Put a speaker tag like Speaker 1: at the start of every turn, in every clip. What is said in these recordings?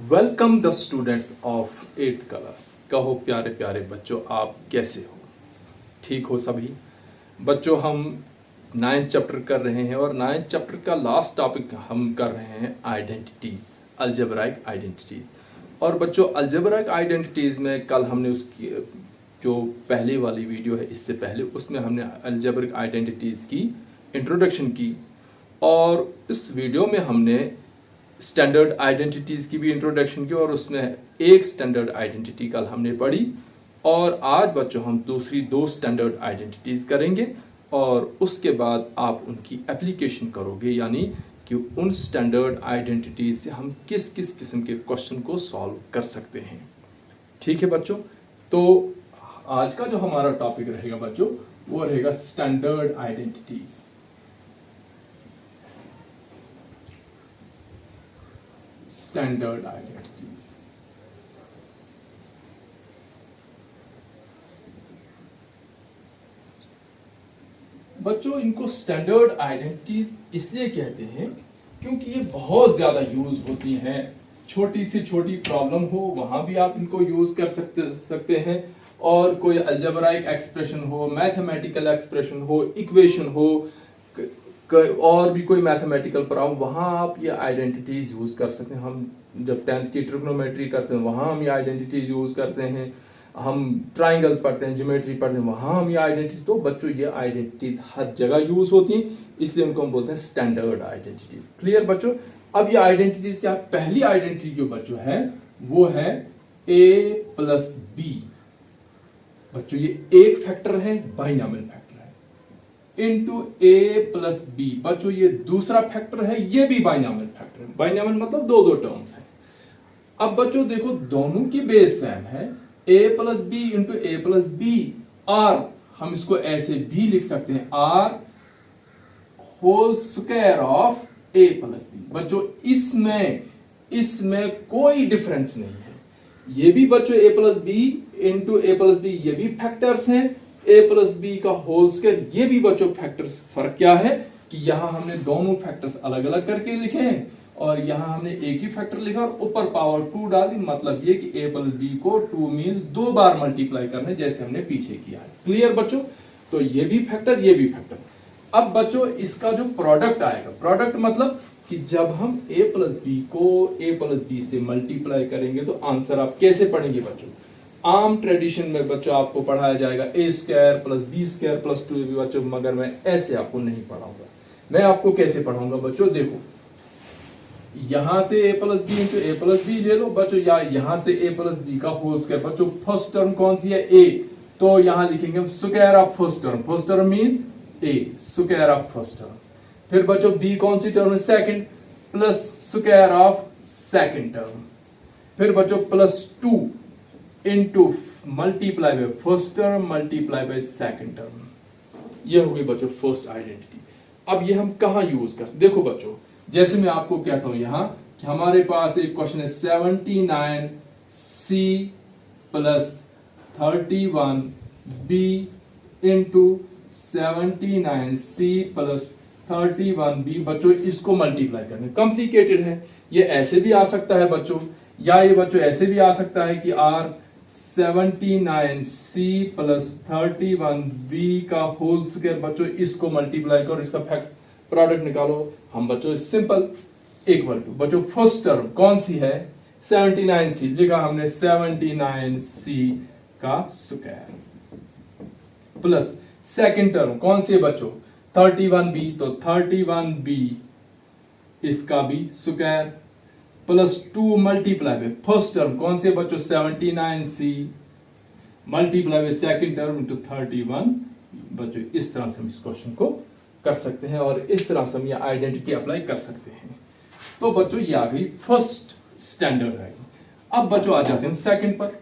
Speaker 1: Welcome the students of 8th class. कहो प्यारे प्यारे बच्चों, आप कैसे हो? ठीक हो सभी बच्चों? हम 9th चैप्टर कर रहे हैं और 9th चैप्टर का लास्ट टॉपिक हम कर रहे हैं आइडेंटिटीज, अलजेब्राइक आइडेंटिटीज। और बच्चों अलजेब्राइक आइडेंटिटीज में कल हमने उसकी जो पहली वाली वीडियो है इससे पहले उसमें हमने अलजेब्रिक आइडेंटिटीज की इंट्रोडक्शन की, और इस वीडियो में हमने स्टैंडर्ड आइडेंटिटीज की भी इंट्रोडक्शन की और उसमें एक स्टैंडर्ड आइडेंटिटी कल हमने पढ़ी। और आज बच्चों हम दूसरी दो स्टैंडर्ड आइडेंटिटीज करेंगे और उसके बाद आप उनकी एप्लीकेशन करोगे, यानी कि उन स्टैंडर्ड आइडेंटिटीज से हम किस किस किस्म के क्वेश्चन को सॉल्व कर सकते हैं। ठीक है बच्चों, तो आज का जो हमारा टॉपिक रहेगा बच्चों वो रहेगा स्टैंडर्ड आइडेंटिटीज। स्टैंडर्ड आइडेंटिटीज बच्चों, इनको स्टैंडर्ड आइडेंटिटीज इसलिए कहते हैं क्योंकि ये बहुत ज्यादा यूज होती हैं। छोटी से छोटी प्रॉब्लम हो वहां भी आप इनको यूज कर सकते हैं, और कोई अलजेब्राइक एक्सप्रेशन हो, मैथमेटिकल एक्सप्रेशन हो, इक्वेशन हो, और भी कोई मैथमेटिकल प्रॉब्लम, वहां आप ये आइडेंटिटीज यूज कर सकते हैं। हम जब 10th की ट्रिग्नोमेट्री करते हैं वहां हम ये आइडेंटिटीज यूज करते हैं। हम ट्राइंगल पढ़ते हैं, ज्योमेट्री पढ़ते हैं, वहां हम ये आइडेंटिटी, तो बच्चों ये आइडेंटिटीज हर जगह यूज होती हैं, इसलिए उनको हम बोलते हैं स्टैंडर्ड आइडेंटिटीज। क्लियर बच्चों? अब ये आइडेंटिटीज क्या? पहली आइडेंटिटी जो बच्चों है वो है a प्लस बी। बच्चों ये एक फैक्टर है, बाइनॉमियल फैक्टर है, इंटू a प्लस बी। बच्चों ये दूसरा फैक्टर है, ये भी बाइनॉमियल फैक्टर है। बाइनॉमियल मतलब दो दो टर्म्स है। अब बच्चों देखो दोनों की बेस सेम है, a plus B into A plus b, और हम इसको ऐसे भी लिख सकते हैं r whole square of a plus b. बच्चों इसमें कोई डिफरेंस नहीं है। ये भी बच्चों a plus B into A plus b, ये भी फैक्टर्स हैं। a प्लस बी का होल स्क्वायर, ये भी बच्चों फैक्टर्स। फर्क क्या है कि यहां हमने दोनों फैक्टर्स अलग अलग करके लिखे हैं और यहां हमने एक ही फैक्टर लिखा और ऊपर पावर 2 डाल दी। मतलब ये कि a प्लस बी को 2 मीन्स 2 बार मल्टीप्लाई करने, जैसे हमने पीछे किया है। क्लियर बच्चों? तो ये भी फैक्टर, ये भी फैक्टर। अब बच्चों इसका जो प्रोडक्ट आएगा, प्रोडक्ट मतलब कि जब हम a प्लस बी को a प्लस बी से मल्टीप्लाई करेंगे तो आंसर आप कैसे पढ़ेंगे बच्चों? आम ट्रेडिशन में बच्चों आपको पढ़ाया जाएगा a square plus B square plus 2ab बच्चों, मगर मैं ऐसे आपको नहीं पढ़ाऊंगा। मैं आपको कैसे पढ़ाऊंगा बच्चों? देखो यहां से a plus B into A plus b ले लो बच्चों, या यहां से a प्लस बी का होल स्क्वायर। बच्चों फर्स्ट टर्म कौन सी है? a, तो यहां लिखेंगे हम square of first term. First term means a, square of first term. फिर बच्चों b कौन सी टर्म है? Second, plus square of second term. फिर बच्चों plus 2 into multiply by first term multiply by second term. ये हो गई बच्चों फर्स्ट आइडेंटिटी। अब ये हम कहां यूज कर, देखो बच्चों जैसे मैं आपको कहता हूं यहां कि हमारे पास एक क्वेश्चन है 79c plus 31b into 79c plus 31b। बच्चों इसको मल्टीप्लाई करना कॉम्प्लिकेटेड है। ये ऐसे भी आ सकता है बच्चों, या ये बच्चों ऐसे भी आ सकता है कि r 79c प्लस 31b का होल स्क्वायर। बच्चों इसको मल्टीप्लाई करो, इसका फैक्ट प्रोडक्ट निकालो। हम बच्चों सिंपल इक्वल टू, बच्चों फर्स्ट टर्म कौन सी है? 79c, लिखा हमने 79c का स्क्वायर, प्लस सेकंड टर्म कौन सी है बच्चों? 31b, तो 31b इसका भी square, plus 2 multiply by first term कौन सी है बच्चों? 79c multiply by second term into 31। बच्चों इस तरह से हम इस क्वेश्चन को कर सकते हैं और इस तरह से हम ये आइडेंटिटी अप्लाई कर सकते हैं। तो बच्चों ये आ गई फर्स्ट स्टैंडर्ड है। अब बच्चों आ जाते हैं सेकंड पर।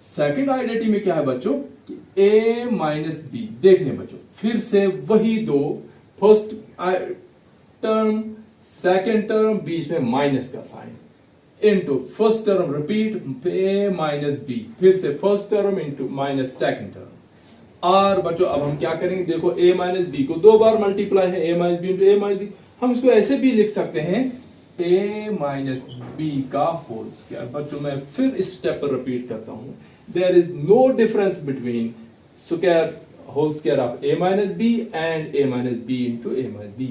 Speaker 1: सेकंड आइडेंटिटी में क्या है बच्चों कि a माइनस बी। देख लें बच्चों फिर से वही दो, फर्स्ट टर्म सेकंड टर्म, बीच में माइनस का sign, into first term repeat a minus b, फिर से first term into minus second term. और बच्चों अब हम क्या करेंगे? देखो a माइनस बी को 2 बार मल्टीप्लाई है, a minus B into a minus b. हम इसको ऐसे भी लिख सकते हैं a माइनस बी का होल स्क्वायर। बच्चों मैं फिर इस स्टेप पर रिपीट करता हूं, there is no difference between square whole square of a minus b and a minus b into a minus b.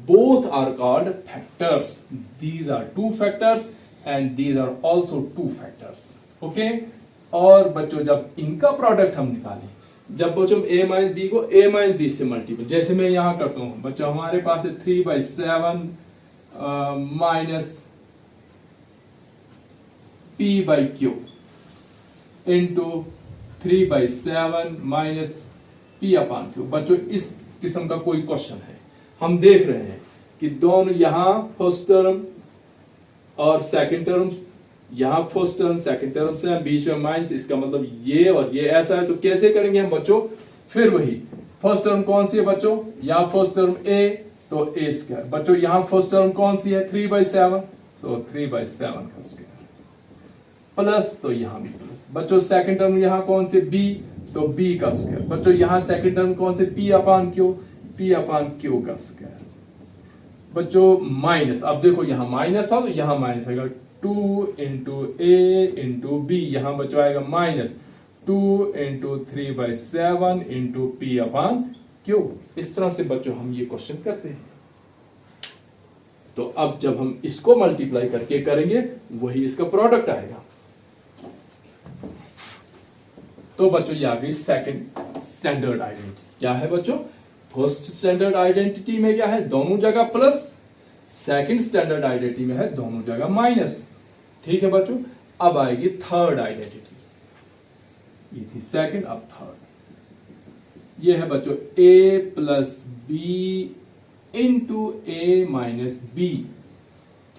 Speaker 1: Both are called factors. These are two factors and these are also two factors. Okay? और बच्चों जब इनका product हम निकालें, जब बच्चों a minus b को a minus b से मल्टीपल, जैसे मैं यहां करता हूं बच्चों, हमारे पास है 3/7 minus p by q into 3/7 minus P upon Q. बच्चों इस किस्म का कोई क्वेश्चन है, हम देख रहे हैं कि दोनों यहां फर्स्ट टर्म और सेकंड टर्म, यहां फर्स्ट टर्म सेकंड टर्म से बीच में माइनस, इसका मतलब ये और ये ऐसा है, तो कैसे करेंगे हम बच्चों? फिर वही फर्स्ट टर्म कौन सी है बच्चों? यहां फर्स्ट टर्म a, तो a स्क्वायर। बच्चों यहां फर्स्ट टर्म कौन सी है? 3/7, तो 3/7 का स्क्वायर प्लस, तो यहां भी प्लस। बच्चों सेकंड टर्म यहां कौन से? b, तो b का स्क्वायर। बच्चों यहां सेकंड टर्म कौन से? p अपान क्यू, p अपान क्यू का स्क्वायर। बच्चों माइनस, अब देखो यहां माइनस था तो यहां माइनस आएगा, 2 इंटू a इंटू बी, यहां बच्चों आएगा माइनस 2 इंटू 3/7 इंटू p अपान क्यू। इस तरह से बच्चों हम ये क्वेश्चन करते हैं। तो अब जब हम इसको मल्टीप्लाई करके करेंगे वही इसका प्रोडक्ट आएगा। तो बच्चों ये आ गई सेकंड स्टैंडर्ड आइडेंटिटी। क्या है बच्चों? फर्स्ट स्टैंडर्ड आइडेंटिटी में क्या है? दोनों जगह प्लस, सेकंड स्टैंडर्ड आइडेंटिटी में है दोनों जगह माइनस। ठीक है बच्चों, अब आएगी थर्ड आइडेंटिटी। ये थी सेकंड, अब थर्ड। ये है बच्चों a plus B into a minus b.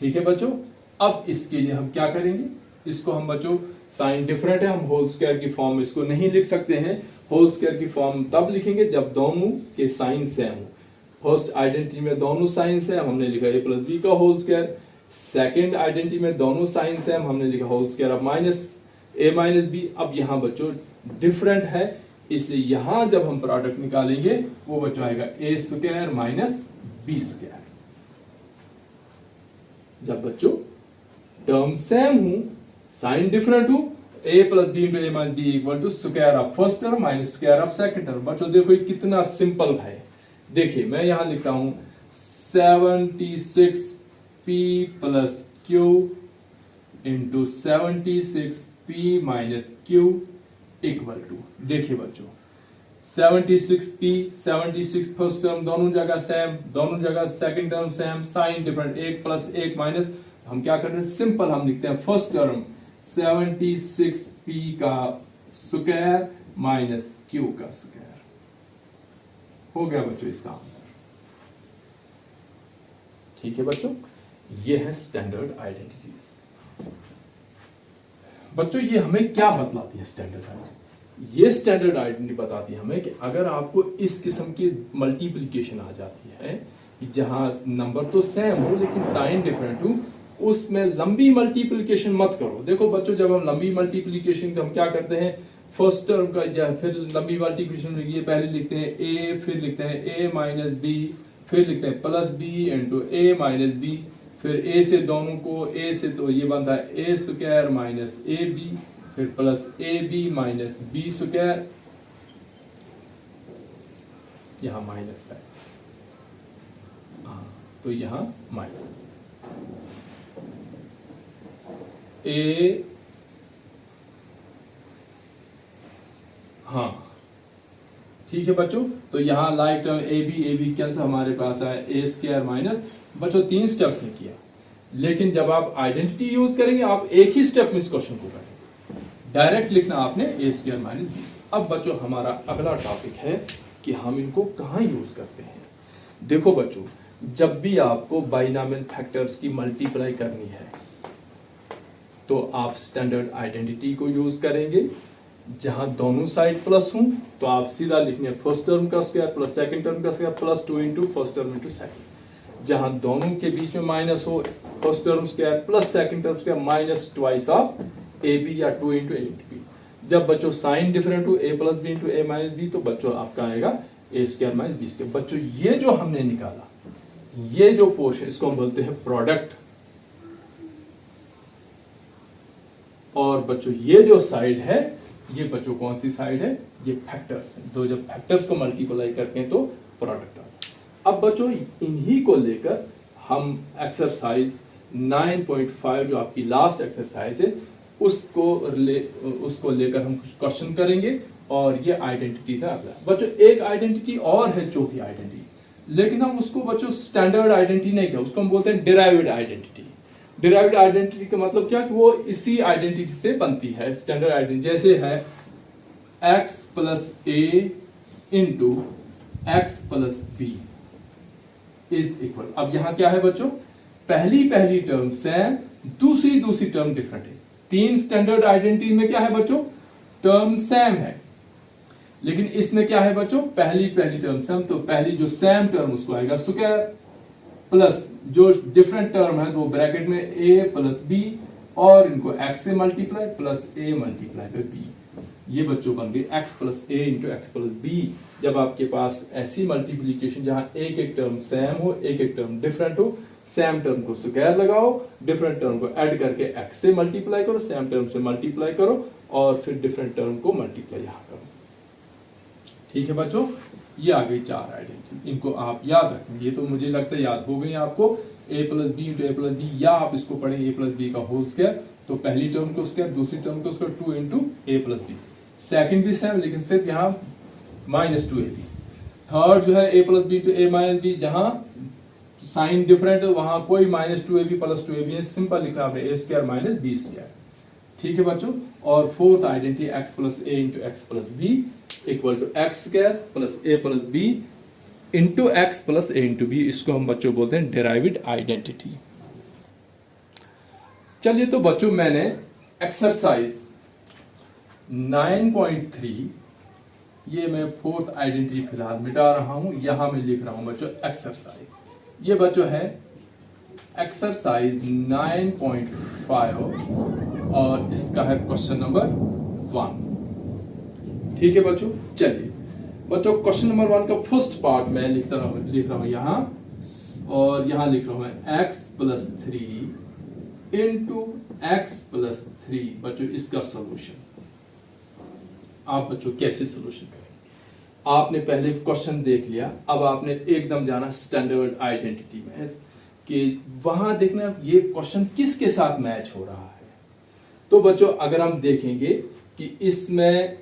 Speaker 1: ठीक है बच्चों, अब इसके लिए हम क्या करेंगे? इसको हम बच्चों, साइन डिफरेंट है, हम होल स्क्वायर की फॉर्म में इसको नहीं लिख सकते हैं। होल स्क्वायर की फॉर्म तब लिखेंगे जब दोनों के साइन सेम हो। फर्स्ट आइडेंटिटी में दोनों साइन सेम, हमने लिखा a प्लस बी का होल स्क्वायर। सेकेंड आइडेंटिटी में दोनों साइन सेम, हमने लिखा whole square of minus a minus b. अब यहां बच्चों डिफरेंट है, इसलिए यहां जब हम प्रोडक्ट निकालेंगे वो बच्चों आएगा a square minus B square. जब बच्चों टर्म सेम हो, साइन डिफरेंट हो, a plus B into a minus b equal to square of first term minus square of second term. बच्चों देखो ये कितना सिंपल है। देखिए मैं यहां लिखता हूं 76p plus q into 76p minus q equal to, देखिए बच्चों 76p 76 फर्स्ट टर्म दोनों जगह सेम, दोनों जगह second term same, sign different, 1 plus 1 minus. हम क्या करते हैं? सिंपल हम लिखते हैं फर्स्ट टर्म 76p का स्क्वायर माइनस q का स्क्वायर। हो गया बच्चों इसका आंसर। ठीक है बच्चों, ये है स्टैंडर्ड आइडेंटिटीज। बच्चों ये हमें क्या बतलाती है स्टैंडर्ड आइडेंटिटी? ये स्टैंडर्ड आइडेंटिटी बताती है हमें कि अगर आपको इस किस्म की मल्टीप्लिकेशन आ जाती है जहां नंबर तो सेम हो लेकिन साइन डिफरेंट हो, उसमें लंबी मल्टीप्लिकेशन मत करो। देखो बच्चों जब हम लंबी मल्टीप्लिकेशन तो हम क्या करते हैं? फर्स्ट टर्म का फिर लंबी मल्टीप्लिकेशन ये पहले लिखते हैं a, फिर लिखते हैं a माइनस बी, फिर लिखते हैं plus B into a minus b, फिर a से दोनों को, a से तो ये बनता है a square minus A B, फिर plus A B minus B square, यहां माइनस है, तो यहां माइनस ए, हाँ ठीक है बच्चों। तो यहां like term a b cancel, हमारे पास आया ए स्क्वायर माइनस। बच्चों 3 स्टेप्स में किया, लेकिन जब आप आइडेंटिटी यूज करेंगे आप एक ही स्टेप में इस क्वेश्चन को करेंगे, डायरेक्ट लिखना आपने ए स्क्वायर माइनस बी। अब बच्चों हमारा अगला टॉपिक है कि हम इनको कहां यूज करते हैं। देखो बच्चों जब भी आपको बाइनॉमियल फैक्टर्स की मल्टीप्लाई करनी है तो आप स्टैंडर्ड आइडेंटिटी को यूज करेंगे। जहां दोनों साइड प्लस हो तो आप सीधा लिखने फर्स्ट टर्म का स्क्वायर प्लस सेकंड टर्म का square plus 2 into first term into second. जहां दोनों के बीच में माइनस हो, first term square plus second term square minus twice of a b या 2 इंटू ए इंटू बी। जब बच्चों साइन डिफरेंट हो ए प्लस बी इंटू ए माइनस बी तो बच्चों आपका आएगा ए स्क्वायर माइनस बी स्क्वायर। बच्चों ये जो हमने निकाला, ये जो पोर्शन इसको हम बोलते हैं प्रोडक्ट। और बच्चों ये जो साइड है ये बच्चों कौन सी साइड है, ये फैक्टर्स हैं। तो जब फैक्टर्स को मल्टीप्लाई करते हैं तो प्रोडक्ट आता है। अब बच्चों इन्हीं को लेकर हम एक्सरसाइज 9.5 जो आपकी लास्ट एक्सरसाइज है उसको लेकर हम कुछ क्वेश्चन करेंगे और ये आइडेंटिटी से आता है। बच्चों एक आइडेंटिटी और है, चौथी आइडेंटिटी, लेकिन हम उसको बच्चों स्टैंडर्ड आइडेंटिटी नहीं कहते, उसको हम बोलते हैं डिराइव्ड आइडेंटिटी। डिराइव्ड आइडेंटिटी का मतलब क्या कि वो इसी आइडेंटिटी से बनती है। स्टैंडर्ड आइडेंटिटी जैसे है x plus a into x plus B is equal. अब यहां क्या है बच्चों, पहली टर्म सेम, दूसरी टर्म डिफरेंट है। तीन स्टैंडर्ड आइडेंटिटी में क्या है बच्चों, टर्म सेम है, लेकिन इसमें क्या है बच्चों, पहली टर्म सेम, तो पहली जो सेम टर्म उसको आएगा स्क्वायर, प्लस जो डिफरेंट टर्म है तो ब्रैकेट में a प्लस बी और इनको x से multiply plus a multiply by b। ये बच्चों बन गई x plus a into x plus b. जब आपके पास ऐसी मल्टीप्लीकेशन जहां एक टर्म सेम हो, एक टर्म डिफरेंट हो, सेम टर्म को स्क्वायर लगाओ, डिफरेंट टर्म को ऐड करके x से मल्टीप्लाई करो, सेम टर्म से मल्टीप्लाई करो और फिर डिफरेंट टर्म को मल्टीप्लाई यहां करो। ठीक है बच्चों, ये आ गई चार आइडेंटिटी, इनको आप याद रखें। ये तो मुझे लगता है याद हो गई आपको, a plus B into A plus b, या आप इसको पढ़ें a प्लस बी का होल स्क्वायर, तो पहली टर्म को स्क्वायर, दूसरी टर्म को स्क्वायर, 2 इंटू ए प्लस बी। सेकेंड भी सेम, लेकिन सिर्फ यहाँ माइनस 2ab। थर्ड जो है a plus B into A minus b, जहां साइन डिफरेंट है वहां कोई माइनस 2ab प्लस 2ab है, सिंपल लिखना आपने a square minus B square. ठीक है बच्चों, और fourth identity x plus a into x plus b equal to x square plus a plus B into x plus a into b. इसको हम बच्चों बोलते हैं डेराइव्ड आइडेंटिटी। चलिए तो बच्चों मैंने एक्सरसाइज 9.3 ये मैं फोर्थ आइडेंटिटी फिलहाल मिटा रहा हूं, यहां मैं लिख रहा हूं बच्चों एक्सरसाइज। ये बच्चों है एक्सरसाइज 9.5 और इसका है क्वेश्चन नंबर 1। ठीक है बच्चों, चलिए बच्चों क्वेश्चन नंबर 1 का फर्स्ट पार्ट मैं लिख रहा हूं यहां, और यहां लिख रहा हूं x plus 3 into x plus 3। बच्चों इसका सोल्यूशन आप बच्चों कैसे सोल्यूशन करें। आपने पहले क्वेश्चन देख लिया, अब आपने एकदम जाना स्टैंडर्ड आइडेंटिटी में कि वहां देखना ये क्वेश्चन किसके साथ मैच हो रहा है। तो बच्चों अगर हम देखेंगे कि इसमें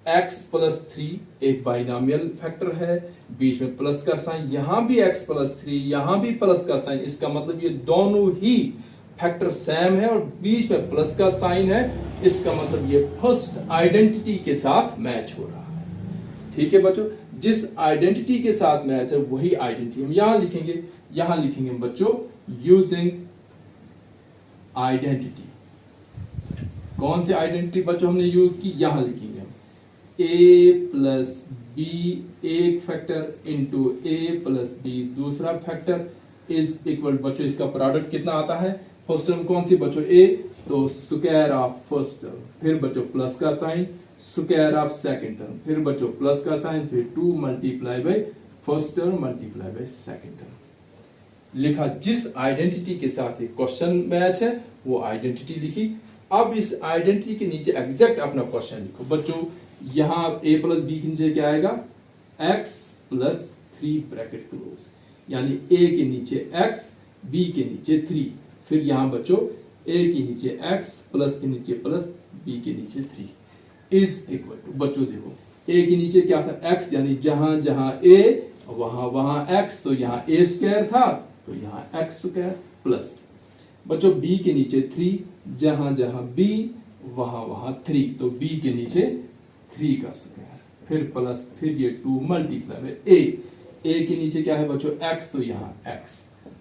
Speaker 1: x प्लस 3 एक बाइनोमियल फैक्टर है, बीच में प्लस का साइन, यहां भी x प्लस 3, यहां भी प्लस का साइन, इसका मतलब ये दोनों ही फैक्टर सेम है और बीच में प्लस का साइन है, इसका मतलब ये फर्स्ट आइडेंटिटी के साथ मैच हो रहा है। ठीक है बच्चों, जिस आइडेंटिटी के साथ मैच है वही आइडेंटिटी हम यहां लिखेंगे बच्चों यूजिंग आइडेंटिटी। कौन सी आइडेंटिटी बच्चों हमने यूज की, यहां लिखेंगे a प्लस बी एक factor into a plus B दूसरा फैक्टर इज इक्वल। बच्चों इसका प्रोडक्ट कितना आता है, फर्स्ट टर्म कौन सी बच्चों a, तो स्क्वायर ऑफ फर्स्ट टर्म, फिर बच्चों प्लस का sign, square of second term, फिर बच्चों प्लस का साइन, फिर 2 multiply by first term multiply by second term. लिखा, जिस आइडेंटिटी के साथ ये क्वेश्चन मैच है वो आइडेंटिटी लिखी। अब इस आइडेंटिटी के नीचे एग्जैक्ट अपना क्वेश्चन लिखो बच्चों। यहां a प्लस बी के नीचे क्या आएगा, x प्लस 3 ब्रैकेट क्लोज, यानी a के नीचे x, b के नीचे 3, फिर यहां बच्चों a के नीचे x प्लस के नीचे प्लस b के नीचे 3 इज इक्वल टू। बच्चों देखो a के नीचे क्या था, x, यानी जहां जहां a वहां x, तो यहां a स्क्वायर था तो यहां x स्क्वायर प्लस बच्चों b के नीचे 3, जहां जहां b वहां 3, तो b के नीचे 3 का स्क्वायर, फिर प्लस, फिर ये 2 मल्टीप्लाई बाय a के नीचे क्या है बच्चों x, तो यहाँ x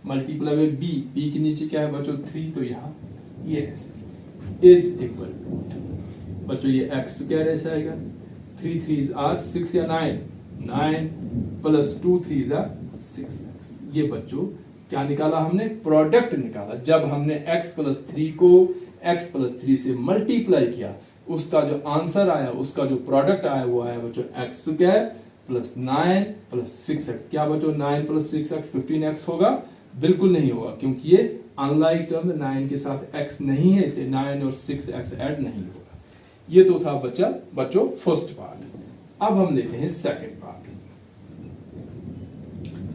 Speaker 1: मल्टीप्लाई बाय b के नीचे क्या है बच्चों 3, तो यहाँ ये इज इक्वल बच्चों ये x स्क्वायर ऐसे आएगा, 3 3s are 6 या 9 प्लस 2 3s are 6x। ये बच्चों क्या निकाला हमने, प्रोडक्ट निकाला। जब हमने x प्लस 3 को x प्लस 3 से मल्टीप्लाई किया, उसका जो आंसर आया, उसका जो प्रोडक्ट आया वो आया बच्चों x square plus 9 plus 6x। क्या बच्चों 9 प्लस 6x 15x होगा, बिल्कुल नहीं होगा, क्योंकि ये अनलाइक टर्म 9 के साथ x नहीं है, इसलिए 9 और 6x ऐड नहीं होगा। ये तो था बच्चों फर्स्ट पार्ट। अब हम लेते हैं सेकंड पार्ट।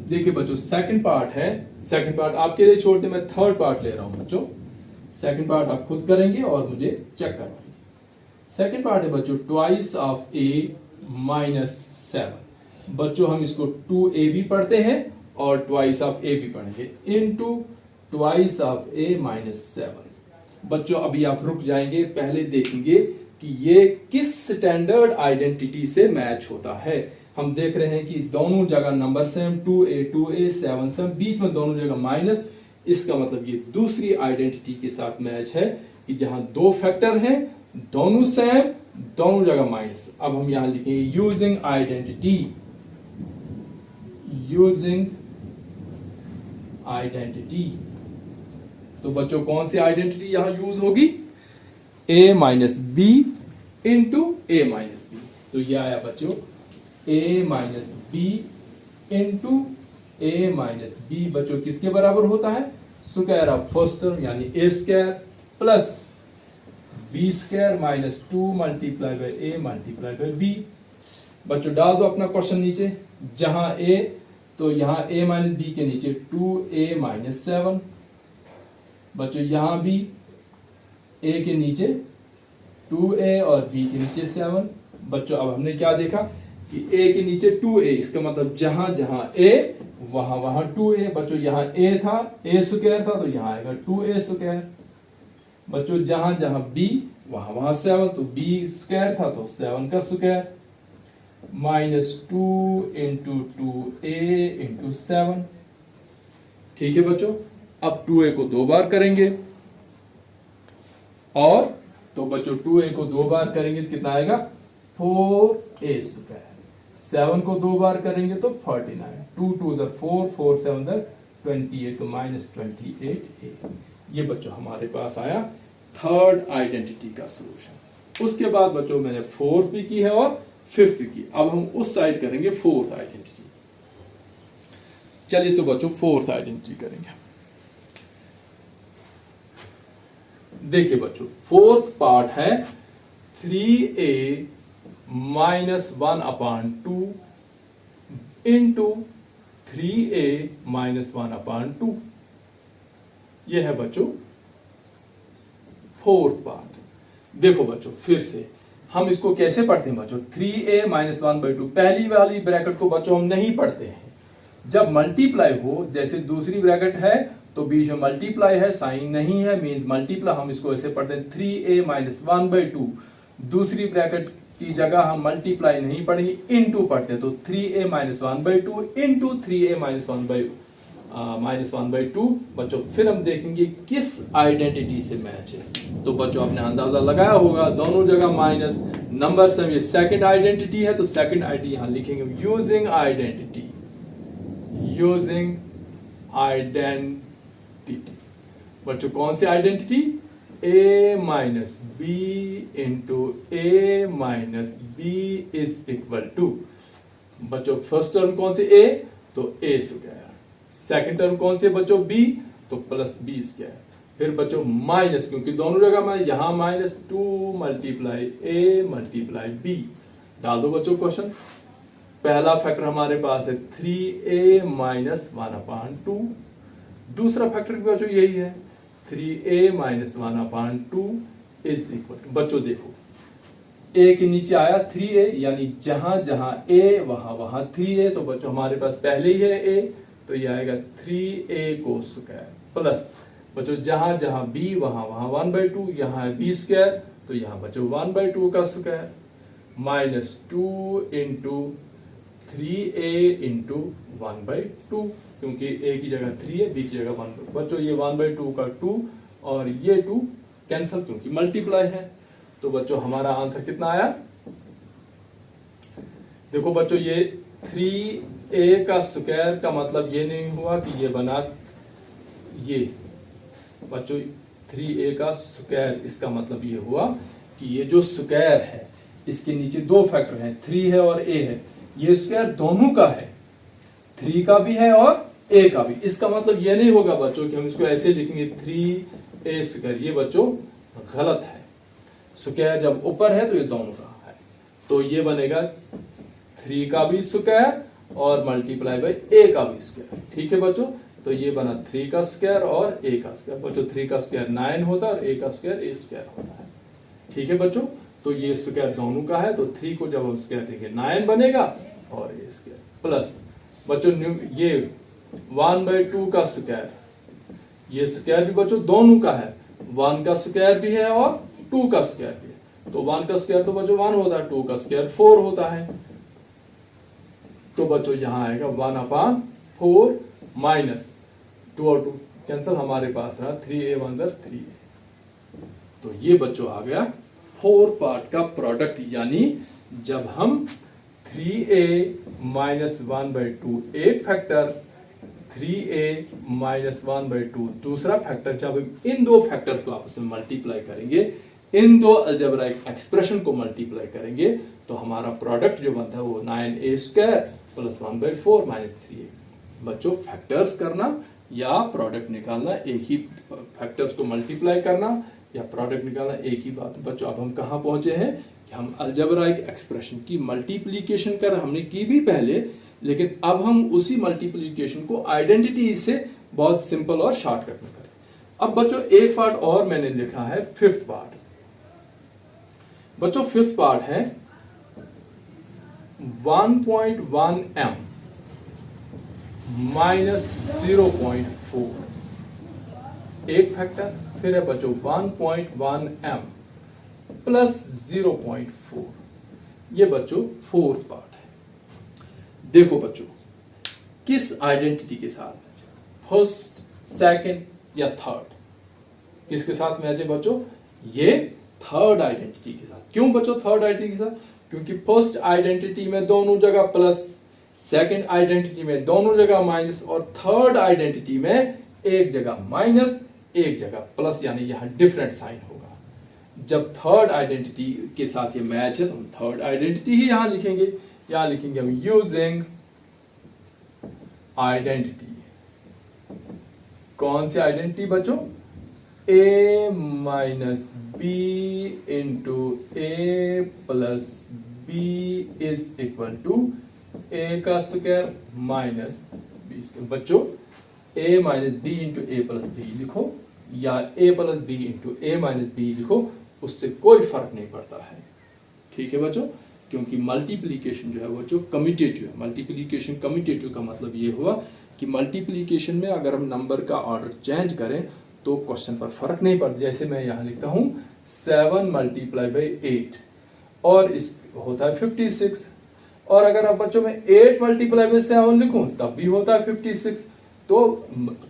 Speaker 1: देखिए बच्चों सेकंड पार्ट है, सेकंड पार्ट आपके लिए छोड़ते मैं थर्ड पार्ट ले रहा हूं बच्चों। सेकंड पार्ट आप खुद करेंगे और मुझे चेक करवाइए। सेकंड पार्ट है बच्चों ट्वाइस ऑफ a माइनस 7। बच्चों हम इसको 2a भी पढ़ते हैं और ट्वाइस ऑफ a भी पढ़ेंगे, into twice of a minus 7। बच्चों अभी आप रुक जाएंगे, पहले देखेंगे कि ये किस स्टैंडर्ड आइडेंटिटी से मैच होता है। हम देख रहे हैं कि दोनों जगह नंबर सेम, 2a 7 सेम, बीच में दोनों जगह माइनस। इसका मतलब ये दूसरी आइडेंटिटी के साथ मैच है कि जहां दो फैक्टर हैं, दोनों सेम, दोनों जगह माइनस। अब हम यहां लिखेंगे यूजिंग आइडेंटिटी। तो बच्चों कौन सी आइडेंटिटी यहां यूज होगी? a minus B into A minus B. तो ये आया बच्चों a minus B into A minus B. बच्चों किसके बराबर होता है? स्क्वायर ऑफ फर्स्ट टर्म यानी a square plus B square minus 2 multiply by a multiply by b। बच्चों डाल दो अपना क्वेश्चन नीचे, जहां a तो यहां a माइनस बी के नीचे 2a माइनस 7। बच्चों यहां भी a के नीचे 2a और b के नीचे 7। बच्चों अब हमने क्या देखा कि a के नीचे 2a, इसका मतलब जहां जहां a वहां वहां 2a। बच्चों यहां a था, a स्क्वायर था, तो यहां आएगा 2a स्क्वायर। बच्चों जहां जहां b वहां वहां 7, तो b स्क्वायर था तो 7 का square minus 2 into 2a into 7। ठीक है बच्चों, अब 2a को 2 बार करेंगे, और तो बच्चों 2a को 2 बार करेंगे तो कितना आएगा? 4a square. 7 को 2 बार करेंगे तो 49, 2 2 4, 4 7 28, तो माइनस 28a। ये बच्चों हमारे पास आया थर्ड आइडेंटिटी का सॉल्यूशन। उसके बाद बच्चों मैंने फोर्थ भी की है और फिफ्थ की। अब हम उस साइड करेंगे फोर्थ आइडेंटिटी। चलिए तो बच्चों फोर्थ आइडेंटिटी करेंगे। देखिए बच्चों फोर्थ पार्ट है 3a minus 1 upon 2 into 3a minus 1 upon 2। यह है बच्चों फोर्थ पार्ट। देखो बच्चों फिर से हम इसको कैसे पढ़ते हैं बच्चों? 3a माइनस 1/2, पहली वाली ब्रैकेट को बच्चों हम नहीं पढ़ते हैं। जब मल्टीप्लाई हो, जैसे दूसरी ब्रैकेट है तो बीच में मल्टीप्लाई है, साइन नहीं है, मींस मल्टीप्लाई, हम इसको ऐसे पढ़ते हैं 3a माइनस 1/2। दूसरी ब्रैकेट की जगह हम मल्टीप्लाई नहीं पढ़ेंगे, इनटू पढ़ते हैं, तो 3a minus 1/2 into 3a minus 1/2। बच्चों फिर हम देखेंगे किस आइडेंटिटी से मैच है। तो बच्चों आपने अंदाजा लगाया होगा, दोनों जगह माइनस, नंबर से ये सेकंड आइडेंटिटी है, तो सेकंड आइडेंटिटी यहां लिखेंगे यूजिंग आइडेंटिटी। बच्चों कौन सी identity? a minus B into A minus B is equal to. बच्चों फर्स्ट टर्म कौन सी? a, तो a स्क्वायर। सेकंड टर्म कौन सी बच्चों? b, तो प्लस b स्क्वायर। फिर बच्चों माइनस, क्योंकि दोनों जगह में यहां minus 2 multiply a multiply b। डाल दो बच्चों क्वेश्चन। पहला फैक्टर हमारे पास है 3a माइनस 1/2। दूसरा फैक्टर भी बच्चों यही है 3a minus 1/2 is equal to. बच्चों देखो a के नीचे आया 3a, यानी जहां जहां a वहां वहां 3a। तो बच्चों हमारे पास पहले ही है a, तो ये आएगा 3a को स्क्वायर प्लस बच्चों जहां जहां b वहां वहां 1/2, यहां है b स्क्वायर, तो यहां बच्चों 1/2 का square minus 2 into 3a into 1/2, क्योंकि a की जगह 3 है, b की जगह 1। बच्चों ये 1/2 का 2 और ये 2 कैंसल, क्योंकि मल्टीप्लाई है। तो बच्चों हमारा आंसर कितना आया? देखो बच्चों ये 3a का स्क्वायर का मतलब ये नहीं हुआ कि ये बना ये। बच्चों 3a का स्क्वायर इसका मतलब ये हुआ कि ये जो स्क्वायर है इसके नीचे दो फैक्टर हैं, 3 है और a है। ये स्क्वायर दोनों का है, 3 का भी है और ए का भी। इसका मतलब ये नहीं होगा बच्चों कि हम इसको ऐसे लिखेंगे 3a स्क्वायर, ये बच्चों गलत है। स्क्वायर जब ऊपर है तो ये दोनों का है, तो ये बनेगा 3 का भी स्क्वायर और मल्टीप्लाई बाई a का भी स्क्वायर। ठीक है बच्चों, तो ये बना 3 का स्क्वायर और a का स्क्वायर। बच्चों 3 का स्क्वायर 9 होता है और a का स्क्वायर a स्क्वायर होता है। ठीक है बच्चों, तो ये स्क्वायर दोनों का है, तो 3 को जब हम स्क्वायर देंगे 9 बनेगा और a स्क्वायर प्लस बच्चों ये 1/2 का स्क्वायर, ये स्क्वायर भी बच्चों दोनों का है, 1 का स्क्वायर भी है और 2 का स्क्वायर भी है। तो 1 का स्क्वायर तो बच्चों 1 होता है, 2 का स्क्वायर 4 होता है। तो बच्चों यहां आएगा 1/4 माइनस 2 और 2 कैंसिल, हमारे पास रहा 3a 1 3a। तो ये बच्चों आ गया फोर्थ पार्ट का प्रोडक्ट, यानी जब हम 3a माइनस 1/2 एक फैक्टर, 3a माइनस 1/2 दूसरा फैक्टर, जब हम इन दो फैक्टर्स को आपस में मल्टीप्लाई करेंगे, इन दो अलजेब्राइक एक्सप्रेशन को मल्टीप्लाई करेंगे, तो हमारा प्रोडक्ट जो बनता है वो 9a square plus 1/4 minus 3a। बच्चों फैक्टर्स करना या प्रोडक्ट निकालना एक ही, फैक्टर्स को मल्टीप्लाई करना या प्रोडक्ट निकालना एक ही बात है। बच्चों अब हम कहां पहुंचे हैं कि हम अलजेब्राइक एक्सप्रेशन की मल्टीप्लीकेशन कर हमने की भी पहले, लेकिन अब हम उसी मल्टीप्लीकेशन को आइडेंटिटी से बहुत सिंपल और शॉर्टकट में करें। अब बच्चों एक पार्ट और मैंने लिखा है, फिफ्थ पार्ट। बच्चों फिफ्थ पार्ट है 1.1m माइनस 0.4 एक फैक्टर, फिर है बच्चों 1.1m प्लस 0.4, ये बच्चों फोर्थ पार्ट है। देखो बच्चों किस आइडेंटिटी के साथ, फर्स्ट, सेकंड या थर्ड, किसके साथ मैच है बच्चों? ये थर्ड आइडेंटिटी के साथ। क्यों बच्चों थर्ड आइडेंटिटी के साथ? क्योंकि फर्स्ट आइडेंटिटी में दोनों जगह प्लस, सेकंड आइडेंटिटी में दोनों जगह माइनस और थर्ड आइडेंटिटी में एक जगह माइनस एक जगह प्लस, यानी यहां डिफरेंट साइन होगा। जब थर्ड आइडेंटिटी के साथ ये मैच है तो हम थर्ड आइडेंटिटी ही यहां लिखेंगे। यहां लिखेंगे हम यूजिंग आइडेंटिटी। कौन सी आइडेंटिटी बच्चों? a minus B into A plus B is equal to A का स्क्वायर माइनस बी स्क्वायर। बच्चों a minus B into A plus B लिखो या a plus B into A minus B लिखो, उससे कोई फर्क नहीं पड़ता है। ठीक है बच्चों, क्योंकि मल्टीप्लीकेशन जो है बच्चों कम्यूटेटिव है। मल्टीप्लीकेशन कम्यूटेटिव का मतलब ये हुआ कि मल्टीप्लीकेशन में अगर हम नंबर का ऑर्डर चेंज करें तो क्वेश्चन पर फर्क नहीं पड़ता। जैसे मैं यहां लिखता हूं 7 मल्टीप्लाई बाई 8 और इस होता है 56, और अगर अब बच्चों में 8 मल्टीप्लाई बाई 7 लिखूं तब भी होता है 56। तो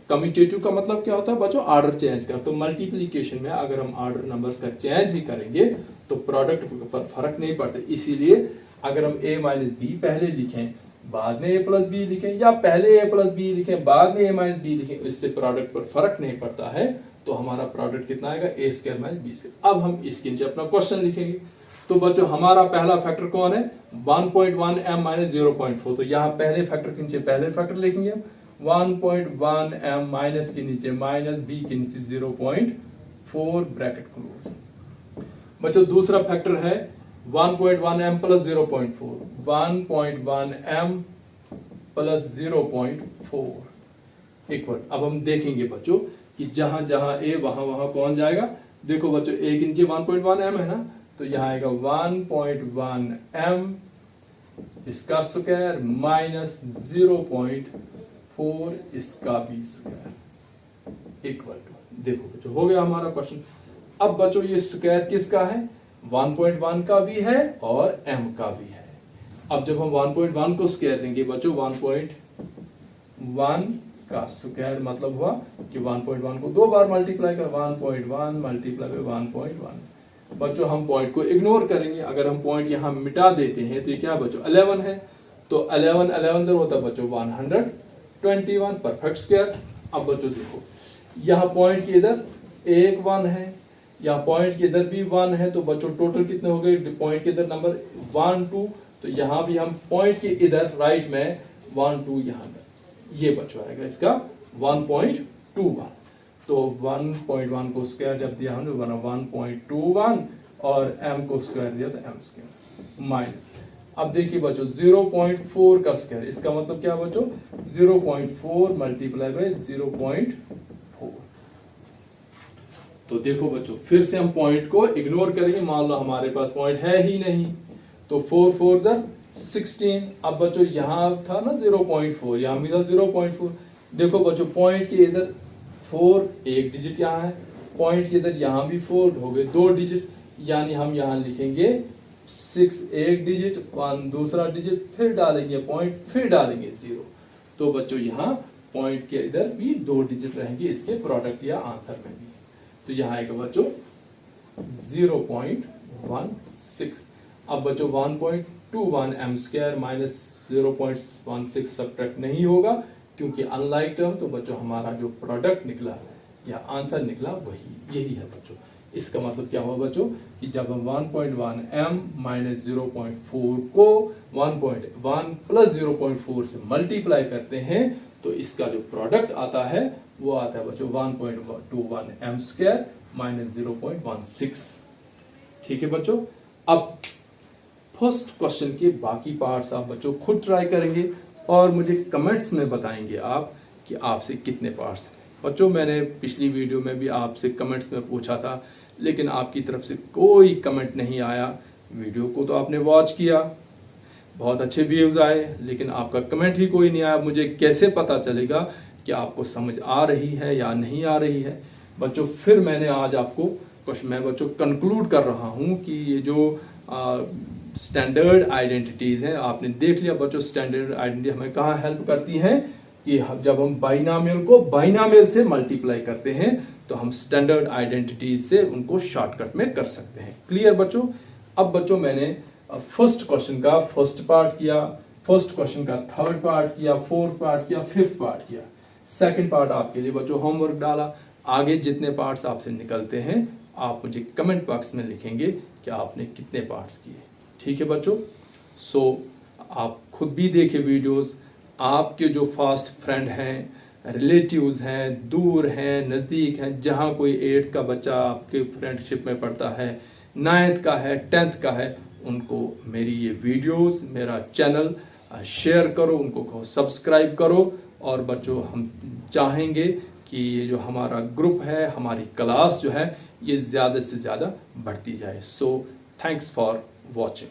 Speaker 1: कम्यूटेटिव का मतलब क्या होता है बच्चों? ऑर्डर चेंज कर। तो मल्टीप्लीकेशन में अगर हम ऑर्डर नंबर्स का चेंज भी करेंगे तो प्रोडक्ट पर फर्क नहीं पड़ता। इसीलिए अगर हम a माइनस बी पहले लिखें बाद में a प्लस बी लिखें, या पहले a प्लस बी लिखें बाद में a माइनस बी लिखें, इससे प्रोडक्ट पर फर्क नहीं पड़ता है। तो हमारा प्रोडक्ट कितना आएगा? a square minus B square. अब हम इसके नीचे अपना क्वेश्चन लिखेंगे। तो बच्चों हमारा पहला फैक्टर कौन है? 1.1m minus 0.4। तो यहाँ पहले फैक्टर के नीचे पहले फैक्टर लिखेंगे 1.1m माइनस के नीचे माइनस बी के नीचे 0.4 ब्रैकेट क्लोज। बच्चों दूसरा फैक्टर है 1.1m plus 0.4, 1.1m plus 0.4 equal. अब हम देखेंगे बच्चों कि जहां जहां a वहां वहां कौन जाएगा। देखो बच्चों a के नीचे 1.1m है ना, तो यहां आएगा 1.1m इसका स्क्वायर माइनस 0.4 इसका भी स्क्वायर इक्वल टू। देखो बच्चों हो गया हमारा क्वेश्चन। अब बच्चों ये स्क्वायर किसका है? 1.1 का भी है और m का भी है। अब जब हम 1.1 को स्क्वायर देंगे बच्चों, 1.1 का स्क्वायर मतलब हुआ कि 1.1 को 2 बार मल्टीप्लाई कर, 1.1 मल्टीप्लाई बाय 1.1। बच्चों हम पॉइंट को इग्नोर करेंगे। अगर हम पॉइंट यहां मिटा देते हैं तो ये क्या बच्चों 11 है, तो 11 11 होता है बच्चों 121 परफेक्ट स्क्वायर। अब बच्चों देखो यहाँ पॉइंट के इधर एक 1 है, यहाँ पॉइंट के इधर भी 1 है, तो बच्चों टोटल कितने हो गए? पॉइंट के इधर नंबर 1 2, तो यहाँ भी हम पॉइंट के इधर राइट में 1 2 यहाँ ये बच्चों आएगा इसका 1.21। तो 1.1 को स्क्वायर जब दिया हमने बना 1.21 और m को स्क्वायर दिया तो m स्क्वायर माइनस। अब देखिए बच्चों 0.4 का स्क्वायर, इसका मतलब क्या बच्चों 0.4 मल्टीप्लाई बाय 0.4। तो देखो बच्चों फिर से हम पॉइंट को इग्नोर करेंगे, मान लो हमारे पास पॉइंट है ही नहीं, तो 4 4 जा 16। अब बच्चों यहां था ना 0.4, यहां भी था 0.4। देखो बच्चों पॉइंट के इधर 4 एक डिजिट यहाँ है, पॉइंट के इधर यहां भी 4 हो गए 2 डिजिट, यानी हम यहां लिखेंगे 6 एक डिजिट 1 दूसरा डिजिट, फिर डालेंगे पॉइंट, फिर डालेंगे 0। तो बच्चों यहाँ पॉइंट के इधर भी 2 डिजिट रहेंगे इसके प्रोडक्ट या आंसर में भी। तो यहाँ आएगा बच्चों 0.16। अब बच्चों 1.21 m स्क्वायर माइनस 0.16 सब्ट्रैक्ट नहीं होगा क्योंकि अनलाइक टर्म, तो बच्चों हमारा जो प्रोडक्ट निकला या आंसर निकला वही यही है बच्चों। इसका मतलब क्या हुआ बच्चों कि जब हम 1.1 m माइनस 0.4 को 1.1 प्लस 0.4 से मल्टीप्लाई करते हैं तो इसका जो प्रोडक्ट आता है वो आता है बच्चों 1.21 m स्क्वायर माइनस 0.16। ठीक है बच्चों। अब फर्स्ट क्वेश्चन के बाकी पार्ट्स आप बच्चों खुद ट्राई करेंगे और मुझे कमेंट्स में बताएंगे आप कि आपसे कितने पार्ट्स हैं। बच्चों मैंने पिछली वीडियो में भी आपसे कमेंट्स में पूछा था लेकिन आपकी तरफ से कोई कमेंट नहीं आया। वीडियो को तो आपने वॉच किया, बहुत अच्छे व्यूज आए, लेकिन आपका कमेंट ही कोई नहीं आया। मुझे कैसे पता चलेगा कि आपको समझ आ रही है या नहीं आ रही है। बच्चों फिर मैंने आज आपको कुछ मैं बच्चों कंक्लूड कर रहा हूं कि ये जो स्टैंडर्ड आइडेंटिटीज हैं, आपने देख लिया बच्चों स्टैंडर्ड आइडेंटिटी हमें कहाँ हेल्प करती हैं कि जब हम बाइनोमियल को बाइनोमियल से मल्टीप्लाई करते हैं तो हम स्टैंडर्ड आइडेंटिटीज से उनको शॉर्टकट में कर सकते हैं। क्लियर बच्चों। अब बच्चों मैंने फर्स्ट क्वेश्चन का फर्स्ट पार्ट किया, फर्स्ट क्वेश्चन का थर्ड पार्ट किया, फोर्थ पार्ट किया, फिफ्थ पार्ट किया। सेकंड पार्ट आपके लिए बच्चों होमवर्क डाला। आगे जितने पार्ट्स आपसे निकलते हैं आप मुझे कमेंट बॉक्स में लिखेंगे कि आपने कितने पार्ट्स किए। ठीक है बच्चों। सो आप खुद भी देखें वीडियोस। आपके जो फास्ट फ्रेंड हैं, रिलेटिव्स हैं, दूर हैं, नज़दीक हैं, जहाँ कोई 8th का बच्चा आपके फ्रेंडशिप में पढ़ता है, 9th का है, 10th का है, उनको मेरी ये वीडियोस, मेरा चैनल शेयर करो, उनको कहो सब्सक्राइब करो। और बच्चों हम चाहेंगे कि ये जो हमारा ग्रुप है, हमारी क्लास जो है ये ज़्यादा से ज़्यादा बढ़ती जाए। So thanks for watching.